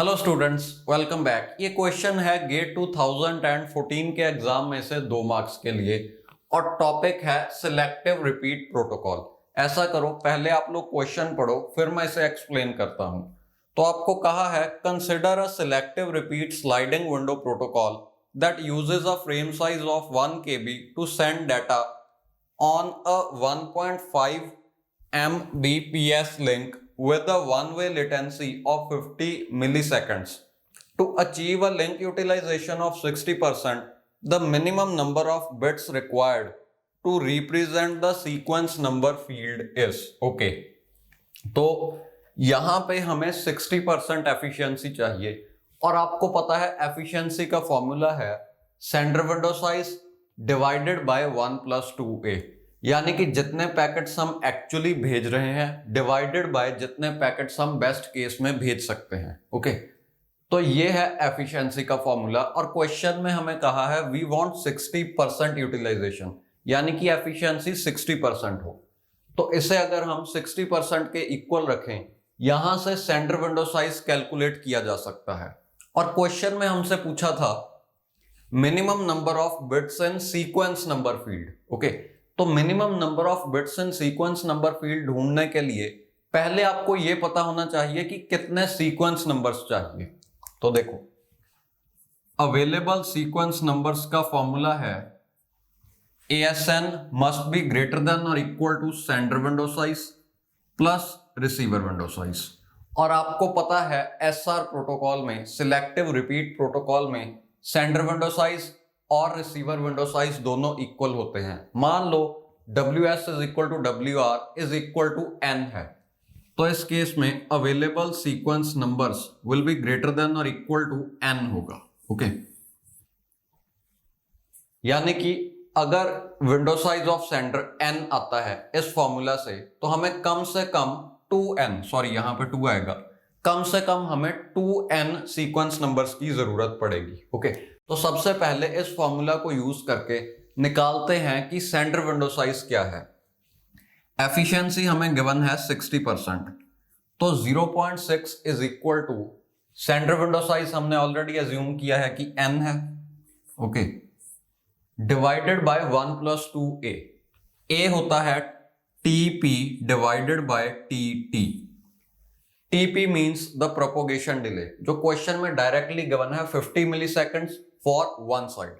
Hello students, welcome back. ये question है gate 2014 के एग्जाम में से 2 मार्क्स के लिए और टॉपिक है सिलेक्टिव रिपीट प्रोटोकॉल। ऐसा करो, पहले आप लोग क्वेश्चन पढ़ो, फिर मैं इसे एक्सप्लेन करता हूं। तो आपको कहा है consider a selective repeat sliding window protocol that uses a frame size of 1 KB to send data on a 1.5 Mbps link with a one-way latency of 50 milliseconds. To achieve a link utilization of 60%, the minimum number of bits required to represent the sequence number field is okay. तो यहां पे हमें 60% efficiency चाहिए और आपको पता है efficiency का फॉर्मूला है sender window size divided by 1+2a, यानी कि जितने पैकेट्स हम एक्चुअली भेज रहे हैं डिवाइडेड बाय जितने पैकेट्स हम बेस्ट केस में भेज सकते हैं। ओके, तो ये है एफिशिएंसी का फॉर्मूला और क्वेश्चन में हमें कहा है वी वांट 60% यूटिलाइजेशन, यानी कि एफिशिएंसी 60% हो। तो इसे अगर हम 60% के इक्वल रखें, यहां से सेंडर विंडो साइज कैलकुलेट किया जा सकता है। और क्वेश्चन में हमसे पूछा था minimum number of bits in sequence number field. Okay, तो minimum number of bits in sequence number field ढूंढने के लिए पहले आपको यह पता होना चाहिए कि कितने सीक्वेंस नंबर्स चाहिए। तो देखो, अवेलेबल सीक्वेंस नंबर्स का फॉर्मूला है ASN must be greater than or equal to sender window size plus receiver window size। और आपको पता है SR प्रोटोकॉल में, सिलेक्टिव रिपीट प्रोटोकॉल में, सेंडर विंडो साइज और रिसीवर विंडो साइज दोनों इक्वल होते हैं। मान लो WS is equal to WR is equal to N है, तो इस केस में available sequence numbers will be greater than और इक्वल टू N होगा। ओके, यानी कि अगर window size of sender N आता है इस फॉर्मूला से, तो हमें कम से कम 2N, सॉरी यहां पे 2 आएगा, कम से कम हमें 2N सीक्वेंस नंबर्स की जरूरत पड़ेगी। ओके, तो सबसे पहले इस फॉर्मूला को यूज करके निकालते हैं कि सेंडर विंडो साइज क्या है। एफिशिएंसी हमें गिवन है 60%, तो 0.6 is equal to sender window size हमने ऑलरेडी एज्यूम किया है कि N है। Okay, divided by 1+2a। a होता है TP divided by TT। TP means the propagation delay, जो क्वेश्चन में डायरेक्टली गिवन है 50 milliseconds for one side.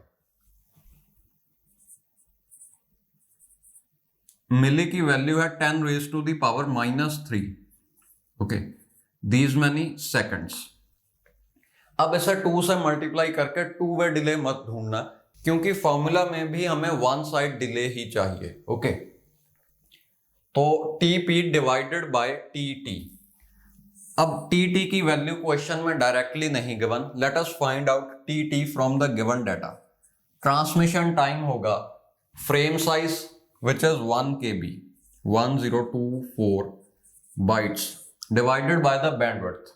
Milli की वैल्यू है 10 raise to the power -3। Okay, these many seconds. अब इसे 2 से मल्टीप्लाई करके 2 वे डिले मत ढूंढना, क्योंकि फॉर्मूला में भी हमें वन साइड डिले ही चाहिए। ओके, तो TP डिवाइडेड बाय TT। अब TT की वैल्यू क्वेश्चन में डायरेक्टली नहीं given, let us find out TT from the given data. Transmission time होगा frame size which is 1 KB 1024 bytes divided by the bandwidth.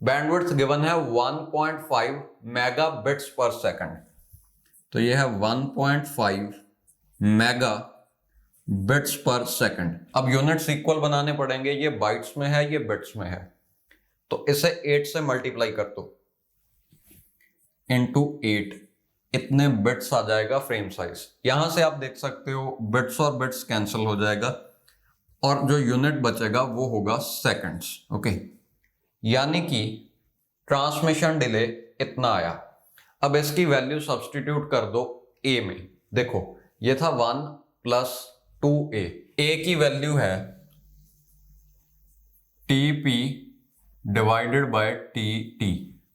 Bandwidth given है 1.5 mega bits पर second, तो यह है 1.5 mega bits पर second. अब units equal बनाने पड़ेंगे, ये बाइट्स में है, ये बिट्स में है, तो इसे 8 से मल्टीप्लाई कर दो इंटू 8, इतने बिट्स आ जाएगा फ्रेम साइज। यहां से आप देख सकते हो बिट्स और बिट्स कैंसिल हो जाएगा और जो यूनिट बचेगा वो होगा सेकंड्स। ओके, यानी कि ट्रांसमिशन डिले इतना आया। अब इसकी वैल्यू सब्सटीट्यूट कर दो a में। देखो, ये था 1+2a, a की वैल्यू है TP डिवाइडेड बाय TT,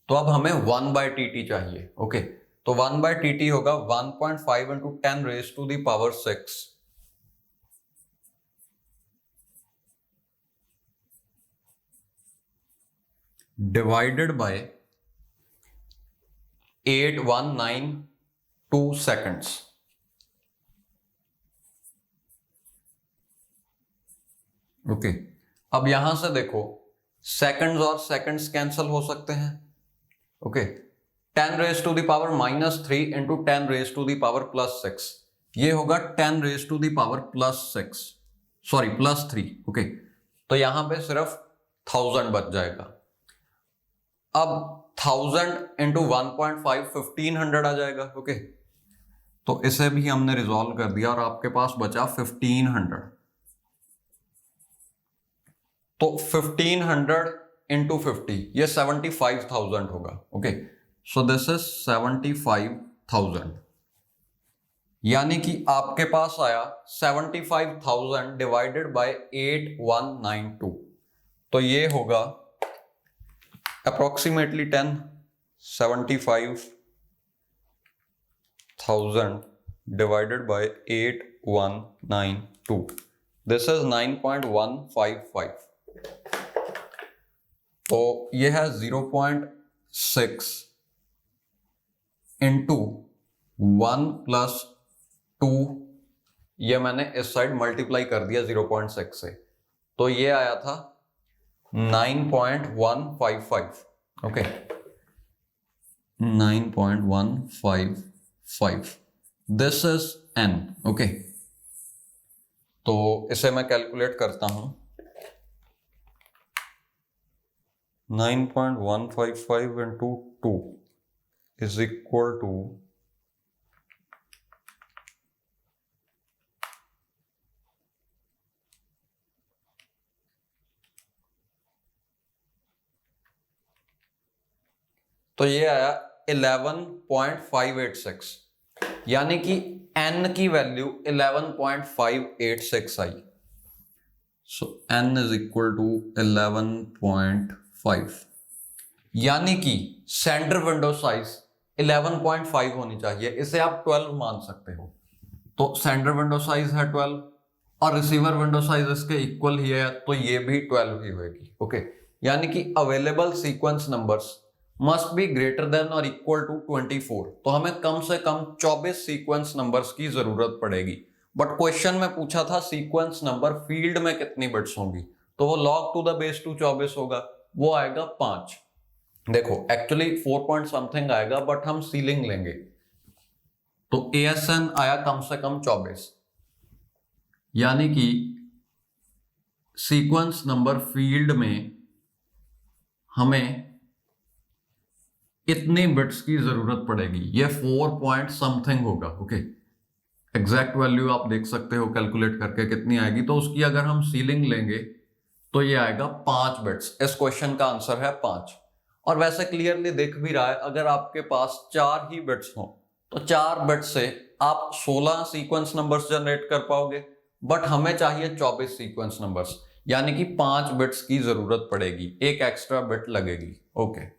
तो अब हमें 1/TT चाहिए। ओके, तो 1/TT होगा 1.5 into 10 raise to the power 6 divided by 8192 seconds. Okay, अब यहां से देखो सेकंड्स और सेकंड्स कैंसिल हो सकते हैं। Okay, 10 raise to the power -3 into 10 raise to the power +6, ये होगा 10 raise to the power +6, sorry +3। Okay, तो यहां पे सिर्फ 1000 बच जाएगा। अब 1000 इंटू 1.5 1500 आ जाएगा। ओके, तो इसे भी हमने रिजॉल्व कर दिया और आपके पास बचा 1500। तो 1500 इंटू 50 ये 75,000 होगा। ओके, सो दिस इज 75,000, यानी कि आपके पास आया 75,000 डिवाइडेड बाय 8192। तो ये होगा approximately 10। 75,000 divided by 8192, this is 9.155। तो ये है 0.6 इंटू 1 प्लस 2, ये मैंने इस साइड मल्टीप्लाई कर दिया 0.6 से, तो ये आया था 9.155। Okay, 9.155, this is n। Okay, तो इसे मैं कैलकुलेट करता हूं। 9.155 इंटू 2 इज इक्वल टू 11.586, यानी कि n की वैल्यू 11.586 आई। So n is equal to 11.5, यानी कि सेंटर विंडो साइज 11.5 होनी चाहिए। इसे आप 12 मान सकते हो। तो सेंटर विंडो साइज है 12 और रिसीवर विंडो साइज इसके इक्वल ही है, तो ये भी 12 ही होगी। ओके, यानी कि available sequence numbers must be greater than और इक्वल टू 24। तो हमें कम से कम 24 सीक्वेंस नंबर्स की जरूरत पड़ेगी। बट क्वेश्चन में पूछा था सीक्वेंस नंबर फील्ड में कितनी बिट्स होंगी, तो वो log टू द बेस 2 24 होगा, वो आएगा 5। देखो एक्चुअली 4 पॉइंट समथिंग आएगा, बट हम सीलिंग लेंगे, तो ASN आया कम से कम 24, यानी कि सीक्वेंस नंबर फील्ड में हमें इतनी बिट्स की जरूरत पड़ेगी। ये 4 पॉइंट समथिंग होगा। ओके, एग्जैक्ट वैल्यू आप देख सकते हो कैलकुलेट करके कितनी आएगी, तो उसकी अगर हम सीलिंग लेंगे तो ये आएगा 5 बिट्स। इस क्वेश्चन का आंसर है 5। और वैसे क्लियरली दिख भी रहा है, अगर आपके पास 4 ही बिट्स हो तो 4 बिट्स से आप 16 सीक्वेंस नंबर्स जनरेट कर पाओगे, बट हमें चाहिए 24 सीक्वेंस नंबर्स, यानी कि 5 बिट्स की जरूरत पड़ेगी, एक एक्स्ट्रा बिट लगेगी। ओके